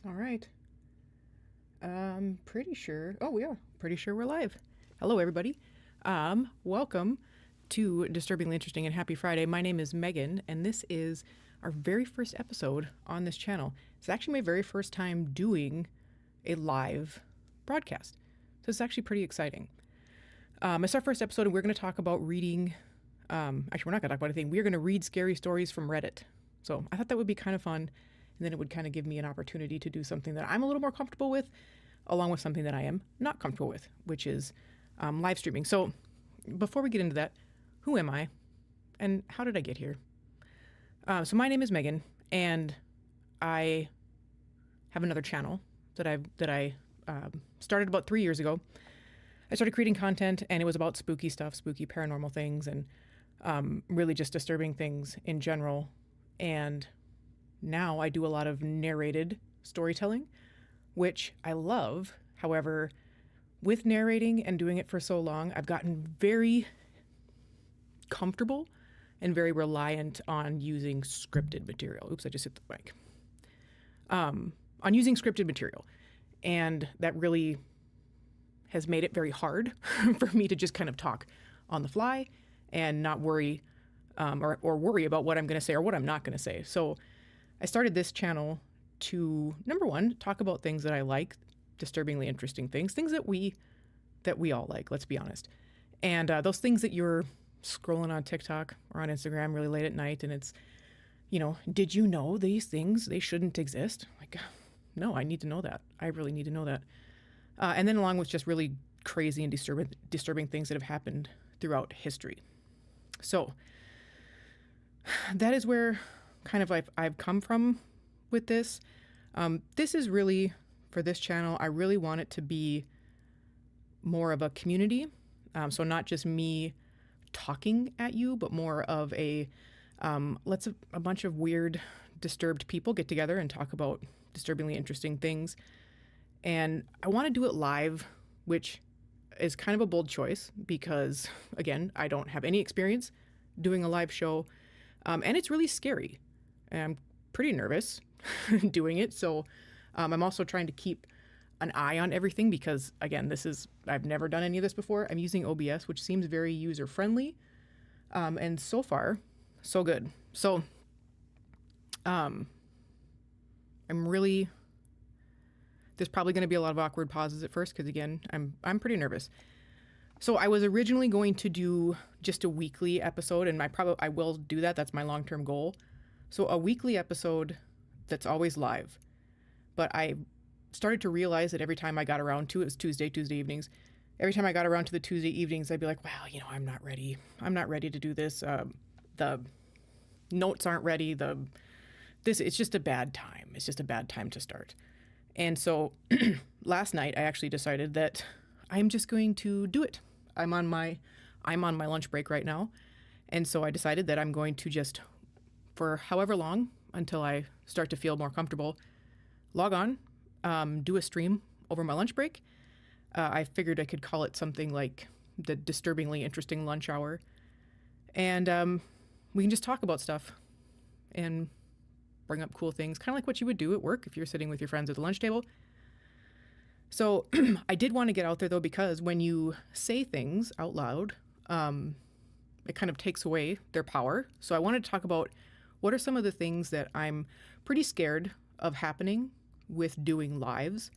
All right. Pretty sure. Oh, we are. Pretty sure we're live. Hello, everybody. Welcome to Disturbingly Interesting and Happy Friday. My name is Megan, and this is our very first episode on this channel. It's actually my very first time doing a live broadcast. So it's actually pretty exciting. It's our first episode, and we're going to talk about reading. Actually, we're not going to talk about anything. We're going to read scary stories from Reddit. So I thought that would be kind of fun. And then it would kind of give me an opportunity to do something that I'm a little more comfortable with, along with something that I am not comfortable with, which is live streaming. So before we get into that, who am I and how did I get here? So my name is Megan, and I have another channel that I started about 3 years ago. I started creating content, and it was about spooky stuff, spooky paranormal things, and really just disturbing things in general. And now I do a lot of narrated storytelling, which I love. However, with narrating and doing it for so long, I've gotten very comfortable and very reliant on using scripted material. Oops, I just hit the mic. On using scripted material. And that really has made it very hard for me to just kind of talk on the fly and not worry or worry about what I'm going to say or what I'm not going to say. So I started this channel to, number one, talk about things that I like, disturbingly interesting things that we all like, let's be honest. And those things that you're scrolling on TikTok or on Instagram really late at night, and it's, did you know these things, they shouldn't exist? Like, no, I need to know that. I really need to know that. And then along with just really crazy and disturbing things that have happened throughout history. So that is where kind of I've come from with this. This is really, for this channel, I really want it to be more of a community. So not just me talking at you, but more of let's a bunch of weird, disturbed people get together and talk about disturbingly interesting things. And I want to do it live, which is kind of a bold choice because, again, I don't have any experience doing a live show. And it's really scary. And I'm pretty nervous doing it. So I'm also trying to keep an eye on everything because, again, I've never done any of this before. I'm using OBS, which seems very user-friendly. And so far, so good. So I'm really, there's probably going to be a lot of awkward pauses at first because, again, I'm pretty nervous. So I was originally going to do just a weekly episode, and I will do that. That's my long-term goal. So a weekly episode that's always live. But I started to realize that every time I got around to it, was Tuesday evenings. Every time I got around to the Tuesday evenings, I'd be like, wow, I'm not ready. I'm not ready to do this. The notes aren't ready. It's just a bad time. It's just a bad time to start. And so last night I actually decided that I'm just going to do it. I'm on my lunch break right now. And so I decided that I'm going to just, for however long until I start to feel more comfortable, log on, do a stream over my lunch break. I figured I could call it something like the Disturbingly Interesting Lunch Hour. And we can just talk about stuff and bring up cool things, kind of like what you would do at work if you're sitting with your friends at the lunch table. So I did want to get out there, though, because when you say things out loud, it kind of takes away their power. So I wanted to talk about what are some of the things that I'm pretty scared of happening with doing lives.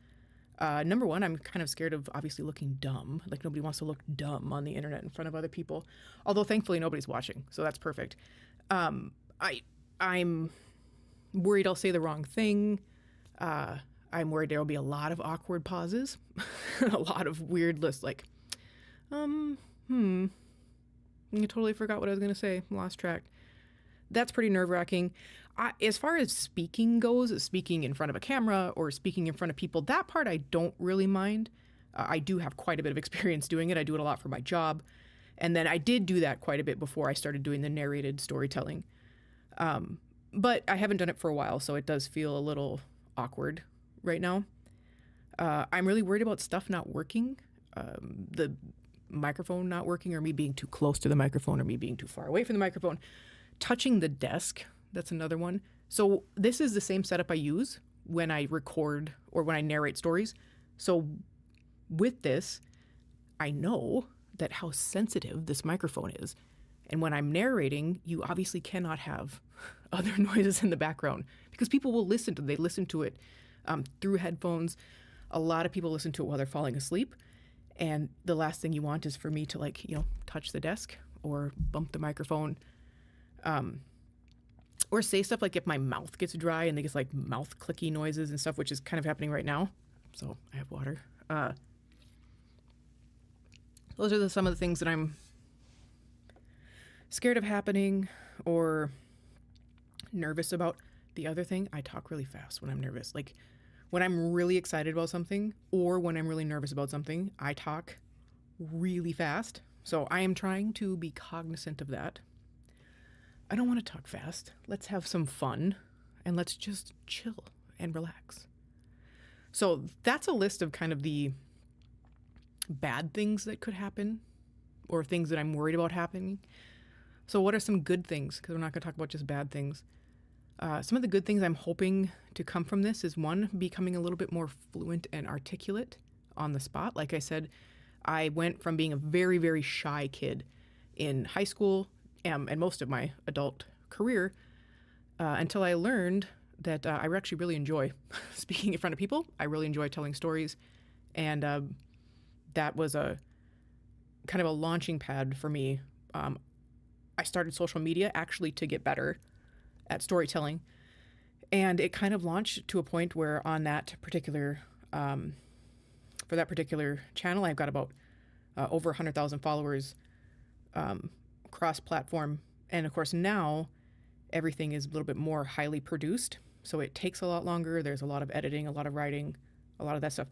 Number one, I'm kind of scared of obviously looking dumb. Like nobody wants to look dumb on the internet in front of other people. Although thankfully nobody's watching, so that's perfect. I'm worried I'll say the wrong thing. I'm worried there will be a lot of awkward pauses, a lot of weird lists like, I totally forgot what I was going to say. Lost track. That's pretty nerve-wracking. As far as speaking goes, speaking in front of a camera or speaking in front of people, that part I don't really mind. I do have quite a bit of experience doing it. I do it a lot for my job. And then I did do that quite a bit before I started doing the narrated storytelling. But I haven't done it for a while, so it does feel a little awkward right now. I'm really worried about stuff not working. The microphone not working, or me being too close to the microphone, or me being too far away from the microphone. Touching the desk, that's another one. So this is the same setup I use when I record or when I narrate stories. So with this, I know that how sensitive this microphone is. And when I'm narrating, you obviously cannot have other noises in the background because people will listen to it. They listen to it through headphones. A lot of people listen to it while they're falling asleep. And the last thing you want is for me to touch the desk or bump the microphone. Or say stuff like if my mouth gets dry and they get like mouth clicky noises and stuff, which is kind of happening right now. So I have water. Those are some of the things that I'm scared of happening or nervous about. The other thing, I talk really fast when I'm nervous. Like when I'm really excited about something or when I'm really nervous about something, I talk really fast. So I am trying to be cognizant of that. I don't want to talk fast. Let's have some fun and let's just chill and relax. So that's a list of kind of the bad things that could happen or things that I'm worried about happening. So what are some good things? Because we're not going to talk about just bad things. Some of the good things I'm hoping to come from this is one, becoming a little bit more fluent and articulate on the spot. Like I said, I went from being a very, very shy kid in high school and most of my adult career until I learned that I actually really enjoy speaking in front of people. I really enjoy telling stories. And that was a kind of a launching pad for me. I started social media actually to get better at storytelling. And it kind of launched to a point where on that particular, for that particular channel, I've got about over 100,000 followers cross-platform. And of course now everything is a little bit more highly produced. So it takes a lot longer. There's a lot of editing, a lot of writing, a lot of that stuff.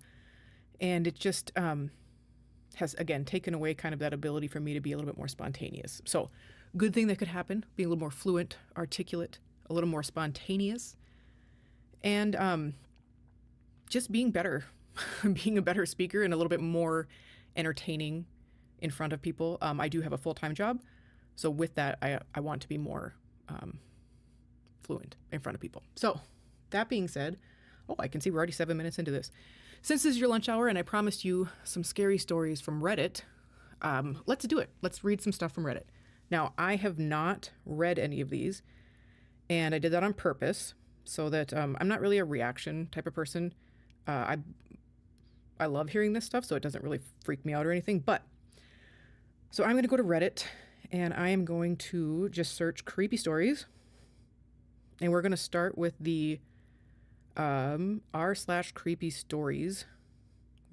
And it just has, again, taken away kind of that ability for me to be a little bit more spontaneous. So good thing that could happen, being a little more fluent, articulate, a little more spontaneous, and just being better, being a better speaker and a little bit more entertaining in front of people. I do have a full-time job. So with that, I want to be more fluent in front of people. So that being said, I can see we're already 7 minutes into this. Since this is your lunch hour and I promised you some scary stories from Reddit, let's do it. Let's read some stuff from Reddit. Now, I have not read any of these, and I did that on purpose so that I'm not really a reaction type of person. I love hearing this stuff, so it doesn't really freak me out or anything. So I'm going to go to Reddit, and I am going to just search creepy stories, and we're going to start with the r/creepy stories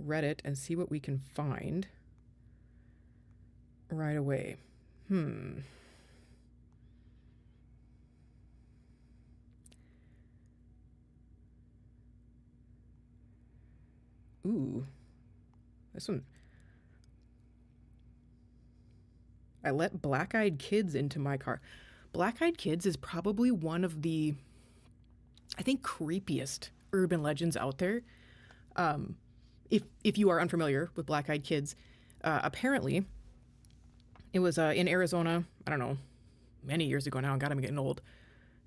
Reddit and see what we can find right away. Ooh, this one. I let black-eyed kids into my car. Black-eyed kids is probably one of the, I think, creepiest urban legends out there. If you are unfamiliar with black-eyed kids, apparently it was in Arizona, I don't know, many years ago now, God, I'm getting old,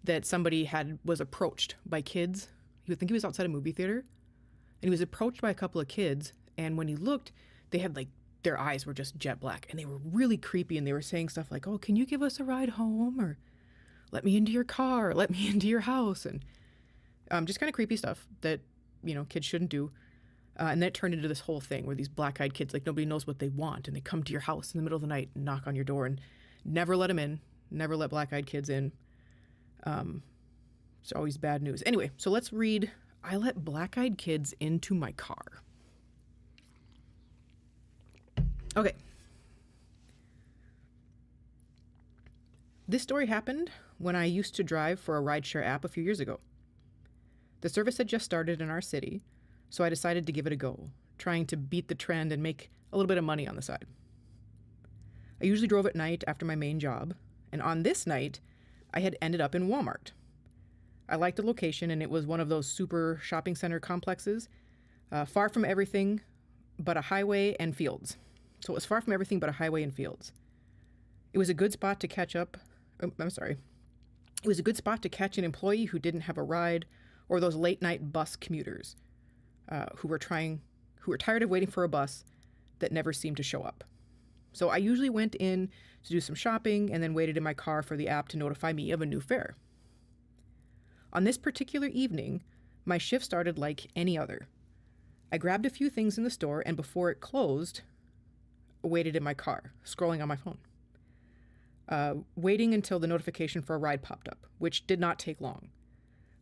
that somebody was approached by kids. He would think he was outside a movie theater, and he was approached by a couple of kids, and when he looked, they had their eyes were just jet black, and they were really creepy, and they were saying stuff like, "Oh, can you give us a ride home?" or "Let me into your car," or "Let me into your house," and just kind of creepy stuff that, kids shouldn't do. And then it turned into this whole thing where these black-eyed kids, nobody knows what they want, and they come to your house in the middle of the night and knock on your door, and never let them in, never let black-eyed kids in. It's always bad news. Anyway, so let's read, I let black-eyed kids into my car. Okay. This story happened when I used to drive for a rideshare app a few years ago. The service had just started in our city, so I decided to give it a go, trying to beat the trend and make a little bit of money on the side. I usually drove at night after my main job, and on this night, I had ended up in Walmart. I liked the location, and it was one of those super shopping center complexes, far from everything but a highway and fields. So it was far from everything but a highway and fields. It was a good spot to catch up. It was a good spot to catch an employee who didn't have a ride, or those late night bus commuters who were tired of waiting for a bus that never seemed to show up. So I usually went in to do some shopping and then waited in my car for the app to notify me of a new fare. On this particular evening, my shift started like any other. I grabbed a few things in the store, and before it closed, waited in my car, scrolling on my phone, waiting until the notification for a ride popped up, which did not take long.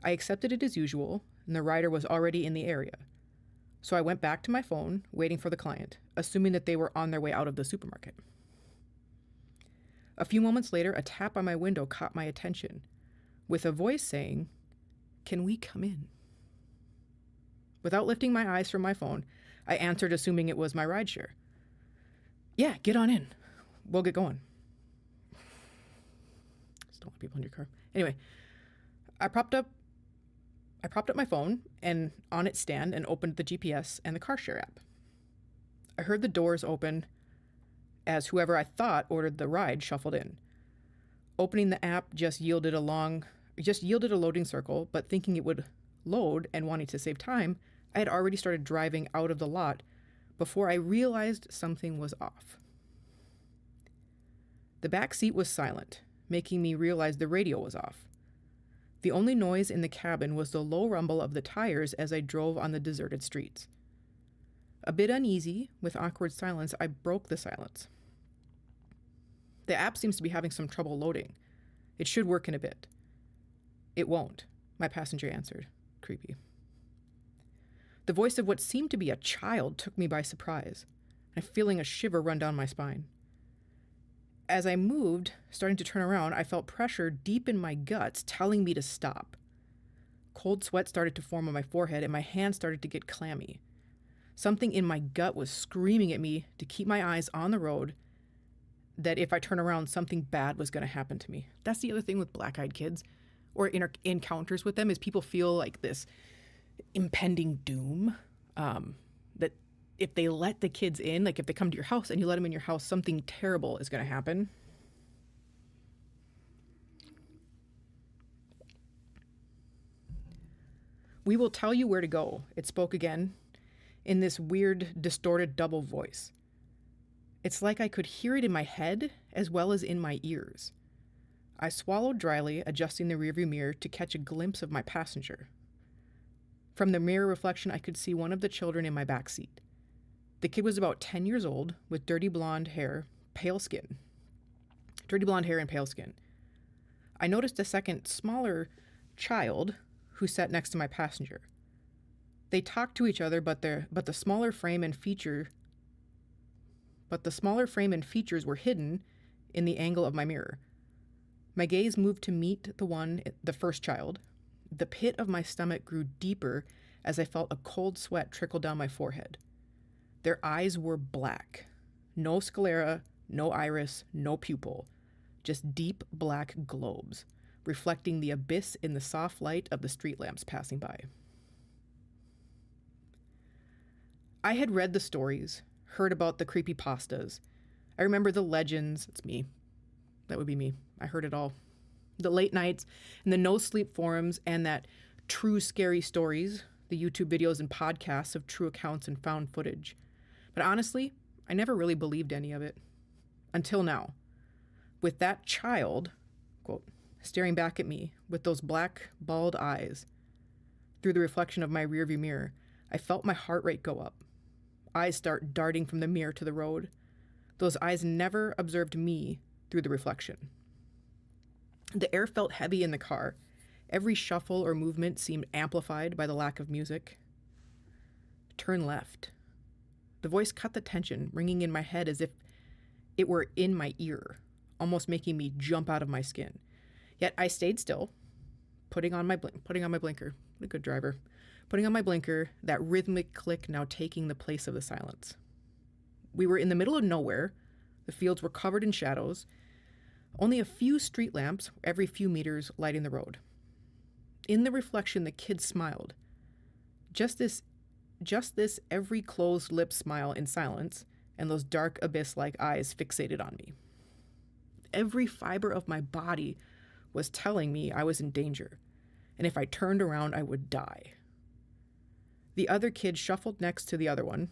I accepted it as usual, and the rider was already in the area. So I went back to my phone, waiting for the client, assuming that they were on their way out of the supermarket. A few moments later, a tap on my window caught my attention, with a voice saying, "Can we come in?" Without lifting my eyes from my phone, I answered, assuming it was my rideshare. "Yeah, get on in. We'll get going." Just don't want people in your car. Anyway, I propped up my phone and on its stand and opened the GPS and the car share app. I heard the doors open as whoever I thought ordered the ride shuffled in. Opening the app just yielded a loading circle, but thinking it would load and wanting to save time, I had already started driving out of the lot before I realized something was off. The back seat was silent, making me realize the radio was off. The only noise in the cabin was the low rumble of the tires as I drove on the deserted streets. A bit uneasy, with awkward silence, I broke the silence. "The app seems to be having some trouble loading. It should work in a bit." "It won't," my passenger answered. Creepy. The voice of what seemed to be a child took me by surprise, and feeling a shiver run down my spine. As I moved, starting to turn around, I felt pressure deep in my guts telling me to stop. Cold sweat started to form on my forehead, and my hands started to get clammy. Something in my gut was screaming at me to keep my eyes on the road, that if I turn around, something bad was going to happen to me. That's the other thing with black-eyed kids, or encounters with them, is people feel like this impending doom, that if they let the kids in, like if they come to your house and you let them in your house, something terrible is going to happen. "We will tell you where to go," it spoke again in this weird, distorted double voice. It's like I could hear it in my head as well as in my ears. I swallowed dryly, adjusting the rearview mirror to catch a glimpse of my passenger. From the mirror reflection, I could see one of the children in my back seat. The kid was about 10 years old, with dirty blonde hair and pale skin. I noticed a second, smaller child who sat next to my passenger. They talked to each other, but the smaller frame and features were hidden in the angle of my mirror. My gaze moved to meet the first child. The pit of my stomach grew deeper as I felt a cold sweat trickle down my forehead. Their eyes were black. No sclera, no iris, no pupil. Just deep black globes, reflecting the abyss in the soft light of the street lamps passing by. I had read the stories, heard about the creepypastas. I remember the legends. It's me. That would be me. I heard it all. The late nights and the no-sleep forums and that true scary stories, the YouTube videos and podcasts of true accounts and found footage. But honestly, I never really believed any of it. Until now. With that child, quote, staring back at me with those black, bald eyes. Through the reflection of my rearview mirror, I felt my heart rate go up. Eyes start darting from the mirror to the road. Those eyes never observed me through the reflection. The air felt heavy in the car. Every shuffle or movement seemed amplified by the lack of music. Turn left. The voice cut the tension, ringing in my head as if it were in my ear, almost making me jump out of my skin. Yet I stayed still, putting on my blinker. What a good driver. Putting on my blinker, that rhythmic click now taking the place of the silence. We were in the middle of nowhere. The fields were covered in shadows. Only a few street lamps every few meters lighting the road. In the reflection, the kid smiled. Just this every closed lip smile in silence, and those dark abyss-like eyes fixated on me. Every fiber of my body was telling me I was in danger. and if I turned around, I would die. The other kid shuffled next to the other one.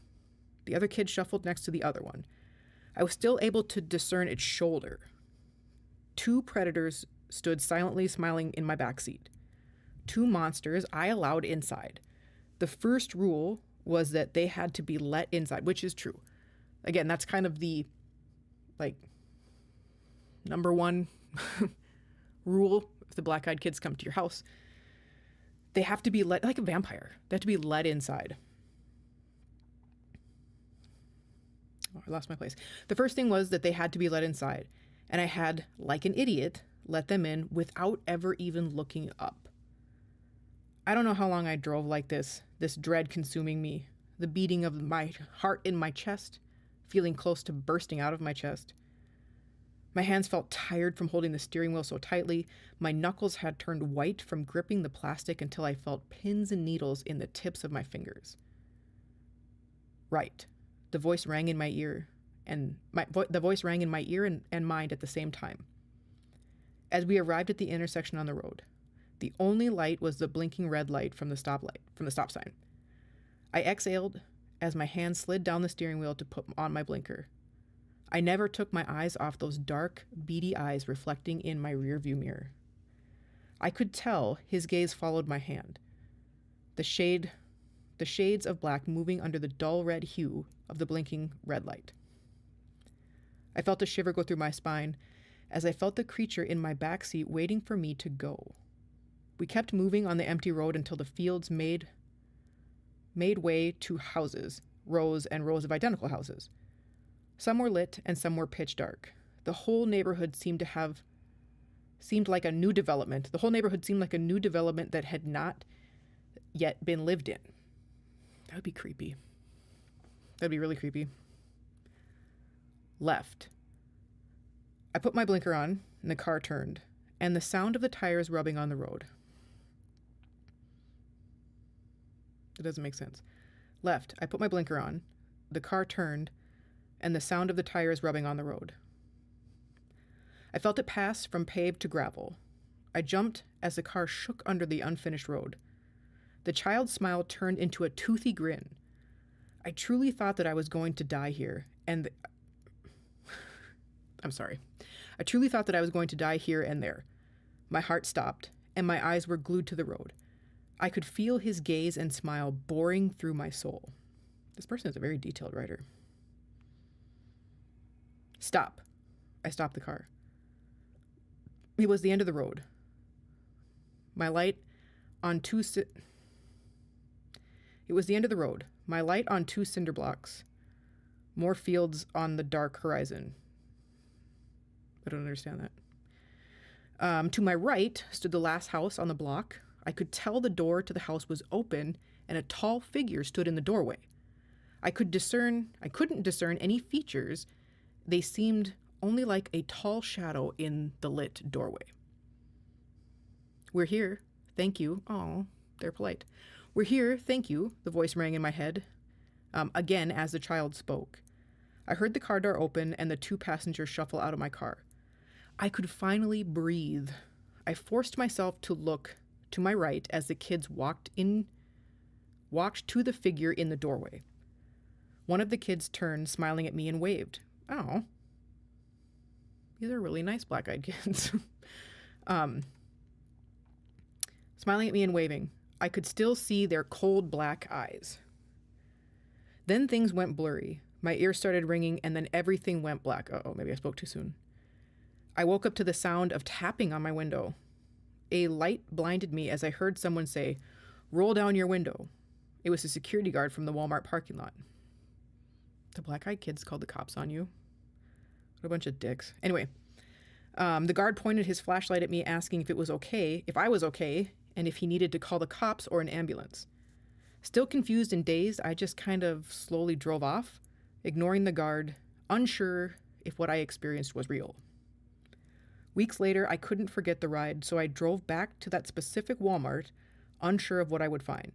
The other kid shuffled next to the other one. I was still able to discern its shoulder. Two predators stood silently smiling in my backseat. Two monsters I allowed inside. The first rule was that they had to be let inside, which is true. Again, that's kind of the, number one rule if the black-eyed kids come to your house. They have to be let, like a vampire. They have to be let inside. Oh, I lost my place. The first thing was that they had to be let inside. And I had, like an idiot, let them in without ever even looking up. I don't know how long I drove like this dread consuming me, the beating of my heart in my chest, feeling close to bursting out of my chest. My hands felt tired from holding the steering wheel so tightly. My knuckles had turned white from gripping the plastic until I felt pins and needles in the tips of my fingers. Right. The voice rang in my ear, and mind at the same time. As we arrived at the intersection on the road, the only light was the blinking red light from the stop sign. I exhaled as my hand slid down the steering wheel to put on my blinker. I never took my eyes off those dark, beady eyes reflecting in my rearview mirror. I could tell his gaze followed my hand. The shades of black moving under the dull red hue of the blinking red light. I felt a shiver go through my spine as I felt the creature in my backseat waiting for me to go. We kept moving on the empty road until the fields made way to houses, rows and rows of identical houses. Some were lit and some were pitch dark. The whole neighborhood seemed like a new development. The whole neighborhood seemed like a new development that had not yet been lived in. That would be creepy. That'd be really creepy. Left. I put my blinker on and the car turned, and the sound of the tires rubbing on the road. It doesn't make sense. Left. I put my blinker on, the car turned, and the sound of the tires rubbing on the road. I felt it pass from paved to gravel. I jumped as the car shook under the unfinished road. The child's smile turned into a toothy grin. I truly thought that I was going to die here, and I truly thought that I was going to die here and there. My heart stopped, and my eyes were glued to the road. I could feel his gaze and smile boring through my soul. This person is a very detailed writer. Stop. I stopped the car. It was the end of the road. My light on two cinder blocks. More fields on the dark horizon. I don't understand that. To my right stood the last house on the block. I could tell the door to the house was open and a tall figure stood in the doorway. I couldn't discern any features. They seemed only like a tall shadow in the lit doorway. We're here. Thank you. Oh, they're polite. We're here. Thank you. The voice rang in my head. Again, as the child spoke. I heard the car door open and the two passengers shuffle out of my car. I could finally breathe. I forced myself to look to my right as the kids walked to the figure in the doorway. One of the kids turned, smiling at me, and waved. Oh. These are really nice black-eyed kids. Smiling at me and waving. I could still see their cold black eyes. Then things went blurry. My ears started ringing, and then everything went black. Uh-oh, maybe I spoke too soon. I woke up to the sound of tapping on my window. A light blinded me as I heard someone say, "Roll down your window." It was a security guard from the Walmart parking lot. The black-eyed kids called the cops on you. What a bunch of dicks. Anyway, the guard pointed his flashlight at me, asking if I was okay, and if he needed to call the cops or an ambulance. Still confused and dazed, I just kind of slowly drove off, ignoring the guard, unsure if what I experienced was real. Weeks later, I couldn't forget the ride, so I drove back to that specific Walmart, unsure of what I would find.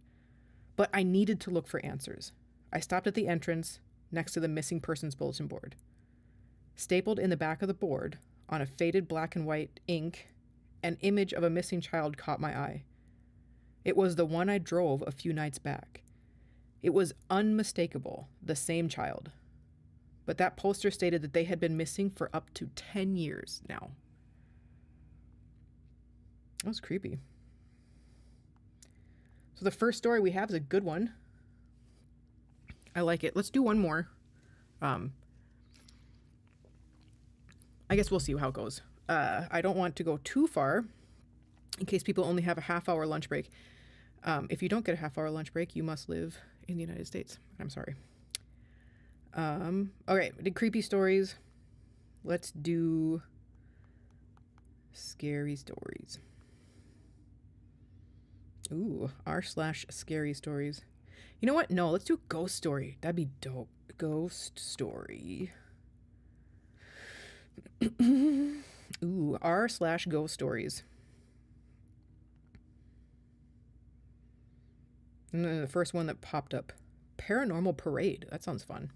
But I needed to look for answers. I stopped at the entrance, next to the missing persons bulletin board. Stapled in the back of the board, on a faded black and white ink, an image of a missing child caught my eye. It was the one I drove a few nights back. It was unmistakable, the same child. But that poster stated that they had been missing for up to 10 years now. That was creepy. So the first story we have is a good one. I like it. Let's do one more. I guess we'll see how it goes. I don't want to go too far in case people only have a half-hour lunch break. If you don't get a half-hour lunch break, you must live in the United States. I'm sorry. Okay, we did creepy stories. Let's do scary stories. Ooh, r/scary stories. You know what? No, let's do a ghost story. That'd be dope. Ghost story. Ooh, r/ghost stories. And then the first one that popped up. Paranormal Parade. That sounds fun.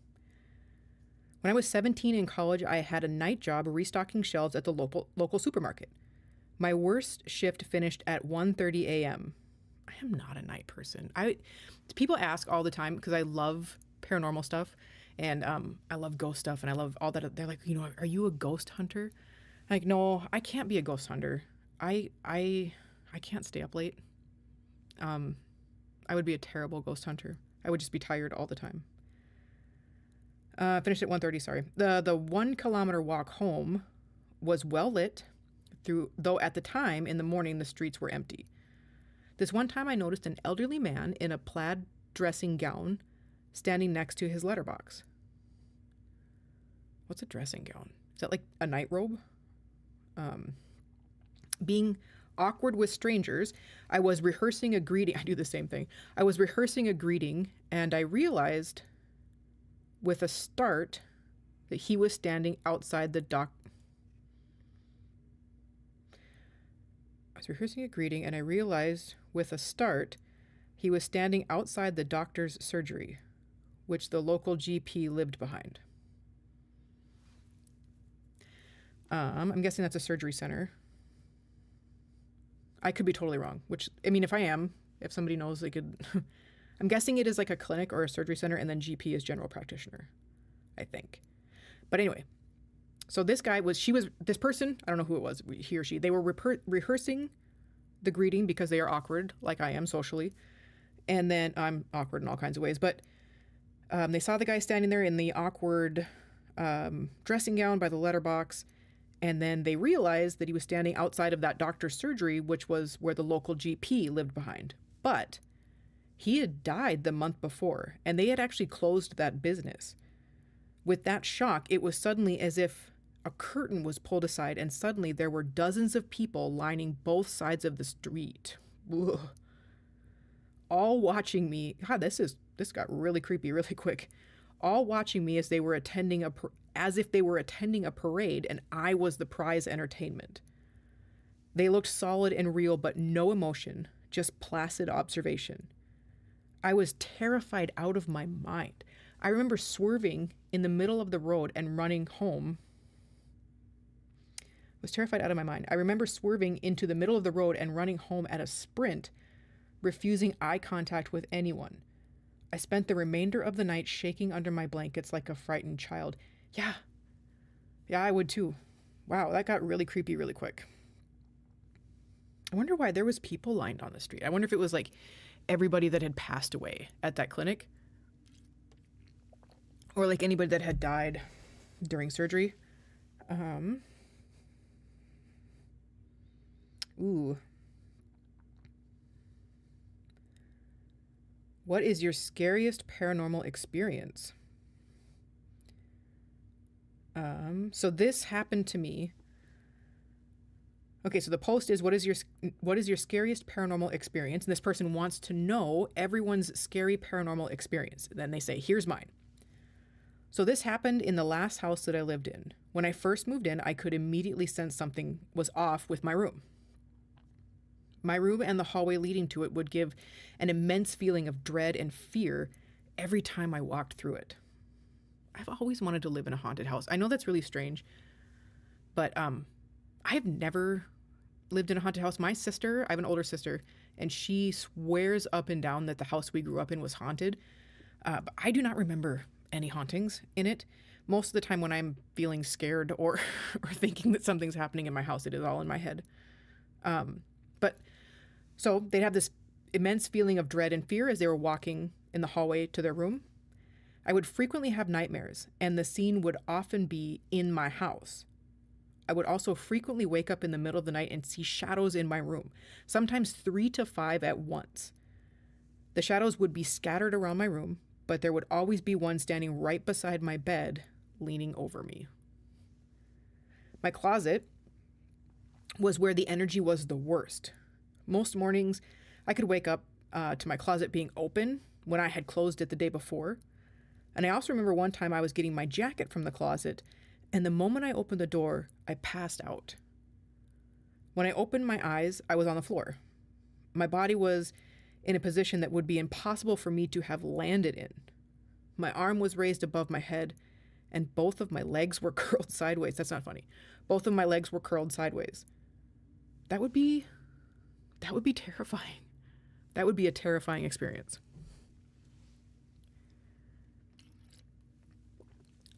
When I was 17 in college, I had a night job restocking shelves at the local supermarket. My worst shift finished at 1:30 a.m. I am not a night person. People ask all the time because I love paranormal stuff and I love ghost stuff and I love all that. They're like, are you a ghost hunter? I'm like, no, I can't be a ghost hunter. I can't stay up late. I would be a terrible ghost hunter. I would just be tired all the time. Finished at 1:30, sorry. The 1 kilometer walk home was well lit, though at the time in the morning the streets were empty. This one time I noticed an elderly man in a plaid dressing gown standing next to his letterbox. What's a dressing gown? Is that like a night robe? Being awkward with strangers, I was rehearsing a greeting. I do the same thing. I was rehearsing a greeting and I realized with a start that he was standing outside the I was rehearsing a greeting and I realized with a start he was standing outside the doctor's surgery, which the local GP lived behind. I'm guessing that's a surgery center. I could be totally wrong, if somebody knows, they could. I'm guessing it is like a clinic or a surgery center, and then GP is general practitioner, I think. But anyway, so this person, I don't know who it was, he or she, they were rehearsing the greeting because they are awkward, like I am socially. And then I'm awkward in all kinds of ways. But they saw the guy standing there in the awkward dressing gown by the letterbox. And then they realized that he was standing outside of that doctor's surgery, which was where the local GP lived behind. But he had died the month before, and they had actually closed that business. With that shock, it was suddenly as if a curtain was pulled aside, and suddenly there were dozens of people lining both sides of the street. Ugh. All watching me. God, this got really creepy really quick. All watching me as if they were attending a parade and I was the prize entertainment. They looked solid and real, but no emotion, just placid observation. I was terrified out of my mind. I remember swerving in the middle of the road and running home. I was terrified out of my mind. I remember swerving into the middle of the road and running home at a sprint, refusing eye contact with anyone. I spent the remainder of the night shaking under my blankets like a frightened child. Yeah, I would too. Wow, that got really creepy really quick. I wonder why there was people lined on the street. I wonder if it was like everybody that had passed away at that clinic, or like anybody that had died during surgery. Ooh. What is your scariest paranormal experience? So this happened to me. Okay, so the post is, what is your scariest paranormal experience? And this person wants to know everyone's scary paranormal experience. Then they say, here's mine. So this happened in the last house that I lived in. When I first moved in, I could immediately sense something was off with my room. My room and the hallway leading to it would give an immense feeling of dread and fear every time I walked through it. I've always wanted to live in a haunted house. I know that's really strange, but I have never lived in a haunted house. My sister, I have an older sister, and she swears up and down that the house we grew up in was haunted. But I do not remember any hauntings in it. Most of the time when I'm feeling scared or or thinking that something's happening in my house, it is all in my head. But so they'd have this immense feeling of dread and fear as they were walking in the hallway to their room. I would frequently have nightmares, and the scene would often be in my house. I would also frequently wake up in the middle of the night and see shadows in my room, sometimes 3 to 5 at once. The shadows would be scattered around my room, but there would always be one standing right beside my bed, leaning over me. My closet was where the energy was the worst. Most mornings, I could wake up to my closet being open when I had closed it the day before. And I also remember one time I was getting my jacket from the closet, and the moment I opened the door, I passed out. When I opened my eyes, I was on the floor. My body was in a position that would be impossible for me to have landed in. My arm was raised above my head, and both of my legs were curled sideways. That's not funny. Both of my legs were curled sideways. That would be terrifying. That would be a terrifying experience.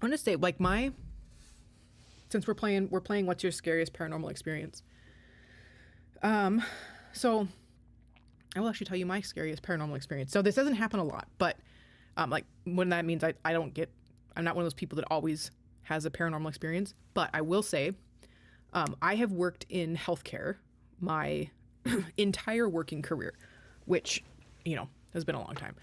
I'm gonna say, like, since we're playing what's your scariest paranormal experience. So I will actually tell you my scariest paranormal experience. So this doesn't happen a lot, but like, when that means I'm not one of those people that always has a paranormal experience, but I will say, I have worked in healthcare my entire working career, which, has been a long time.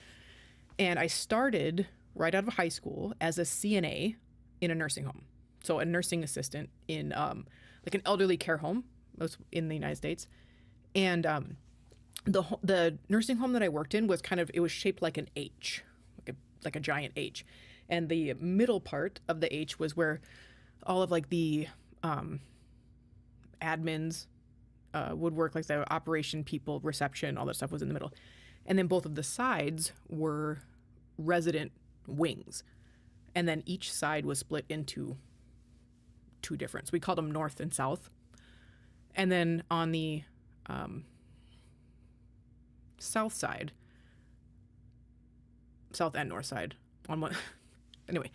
And I started right out of high school as a CNA in a nursing home. So a nursing assistant in like an elderly care home in the United States. And the nursing home that I worked in was it was shaped like an H, like a giant H. And the middle part of the H was where all of like the admins would work, like the operation people, reception, all that stuff was in the middle. And then both of the sides were resident wings. And then each side was split into two different. So we called them north and south. And then on the south side, south and north side, on one, anyway,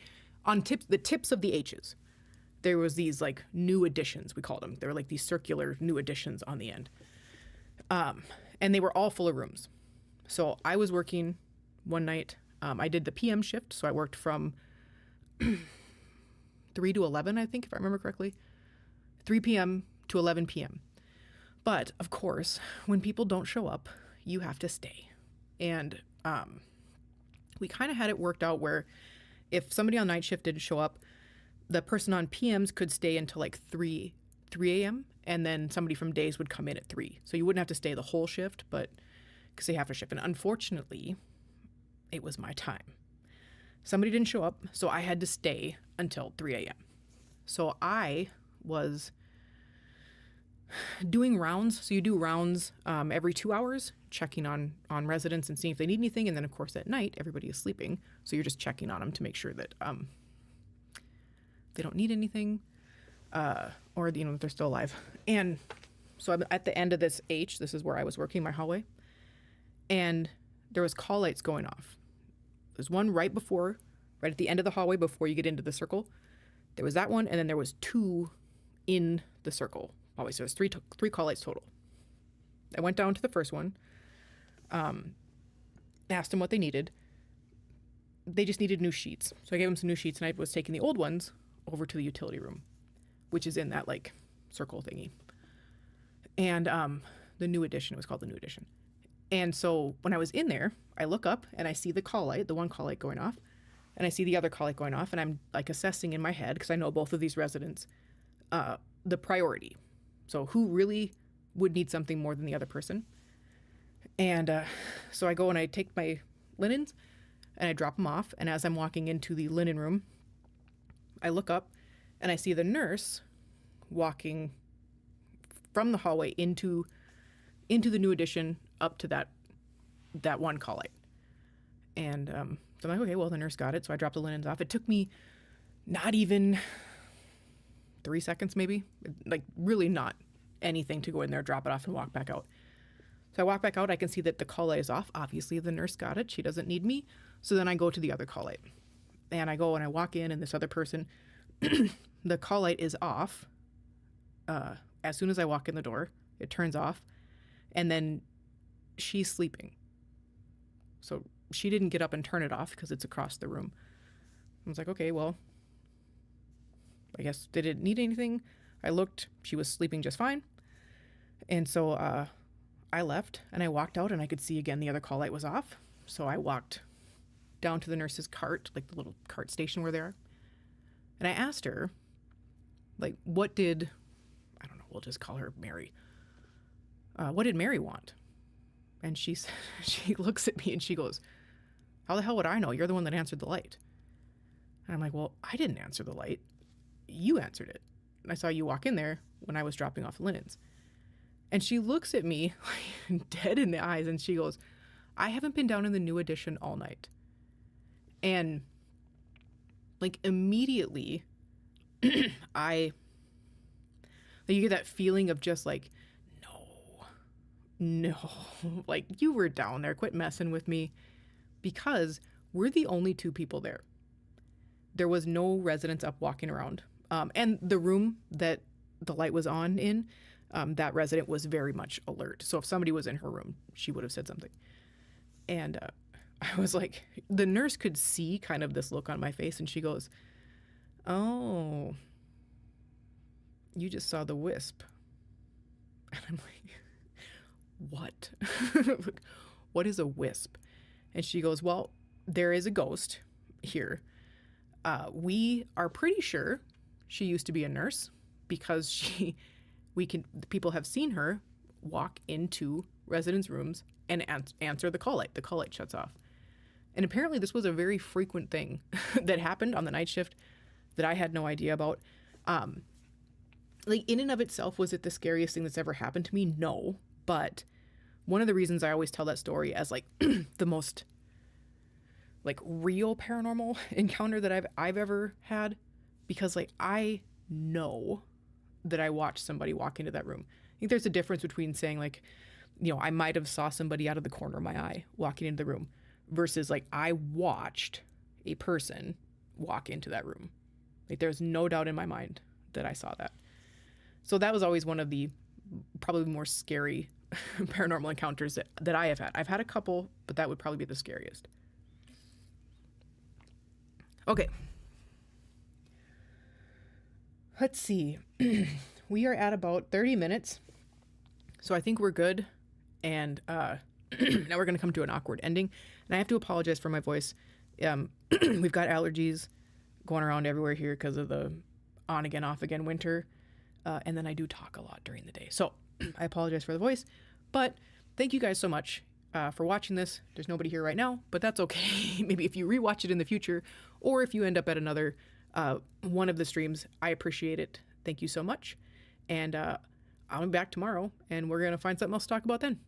on the tips of the H's, there was these like new additions, we called them. They were like these circular new additions on the end. And they were all full of rooms. So I was working one night. I did the PM shift, so I worked from 3 to 11, I think, if I remember correctly. 3 p.m. to 11 p.m. But, of course, when people don't show up, you have to stay. And we kind of had it worked out where if somebody on night shift didn't show up, the person on PMs could stay until like 3 a.m., and then somebody from days would come in at 3. So you wouldn't have to stay the whole shift, but because they have a shift. And unfortunately, it was my time. Somebody didn't show up, so I had to stay until 3 a.m. So I was doing rounds. So you do rounds every 2 hours, checking on residents and seeing if they need anything. And then, of course, at night, everybody is sleeping. So you're just checking on them to make sure that they don't need anything or, that they're still alive. And so I'm at the end of this H. This is where I was working, my hallway. And there was call lights going off. There's one right at the end of the hallway before you get into the circle. There was that one, and then there was 2 in the circle. Always, there was 3 call lights total. I went down to the first one, asked them what they needed. They just needed new sheets. So I gave them some new sheets, and I was taking the old ones over to the utility room, which is in that, like, circle thingy. And the new edition, it was called the new edition. And so when I was in there, I look up and I see the call light, the one call light going off, and I see the other call light going off, and I'm like assessing in my head, because I know both of these residents, the priority. So who really would need something more than the other person? And so I go and I take my linens and I drop them off. And as I'm walking into the linen room, I look up and I see the nurse walking from the hallway into the new addition up to that one call light. And so I'm like, okay, well, the nurse got it. So I dropped the linens off. It took me not even 3 seconds, maybe, like really not anything to go in there, drop it off and walk back out. So I walk back out. I can see that the call light is off. Obviously, the nurse got it. She doesn't need me. So then I go to the other call light. And I go and I walk in, and this other person, the call light is off. As soon as I walk in the door, it turns off. And then she's sleeping. So she didn't get up and turn it off because it's across the room. I was like, okay, well, I guess, did it need anything? I looked. She was sleeping just fine. And so I left, and I walked out, and I could see again the other call light was off. So I walked down to the nurse's cart, like the little cart station where they are. And I asked her, like, what did, I don't know, we'll just call her Mary. What did Mary want? And she looks at me and she goes, how the hell would I know? You're the one that answered the light. And I'm like, well, I didn't answer the light. You answered it. And I saw you walk in there when I was dropping off the linens. And she looks at me like, dead in the eyes, and she goes, I haven't been down in the new edition all night. And like immediately you get that feeling of just like, no, like you were down there, quit messing with me, because we're the only two people there. There was no residents up walking around. And the room that the light was on in, that resident was very much alert. So if somebody was in her room, she would have said something. And I was like, the nurse could see kind of this look on my face, and she goes, oh, you just saw the wisp. And I'm like, what? What is a wisp? And she goes, well, there is a ghost here. We are pretty sure she used to be a nurse, because people have seen her walk into residents' rooms and answer the call light. The call light shuts off. And apparently this was a very frequent thing that happened on the night shift that I had no idea about. Like in and of itself, was it the scariest thing that's ever happened to me? No. But one of the reasons I always tell that story as like the most like real paranormal encounter that I've ever had, because like I know that I watched somebody walk into that room. I think there's a difference between saying like, you know, I might have saw somebody out of the corner of my eye walking into the room versus like I watched a person walk into that room. Like there's no doubt in my mind that I saw that. So that was always one of the probably more scary paranormal encounters that I have had. I've had a couple, but that would probably be the scariest. Okay. Let's see. We are at about 30 minutes. So I think we're good. And now we're going to come to an awkward ending. And I have to apologize for my voice. We've got allergies going around everywhere here because of the on again, off again winter. And then I do talk a lot during the day. So I apologize for the voice. But thank you guys so much for watching this. There's nobody here right now, but that's okay. Maybe if you rewatch it in the future, or if you end up at another one of the streams, I appreciate it. Thank you so much. And I'll be back tomorrow, and we're going to find something else to talk about then.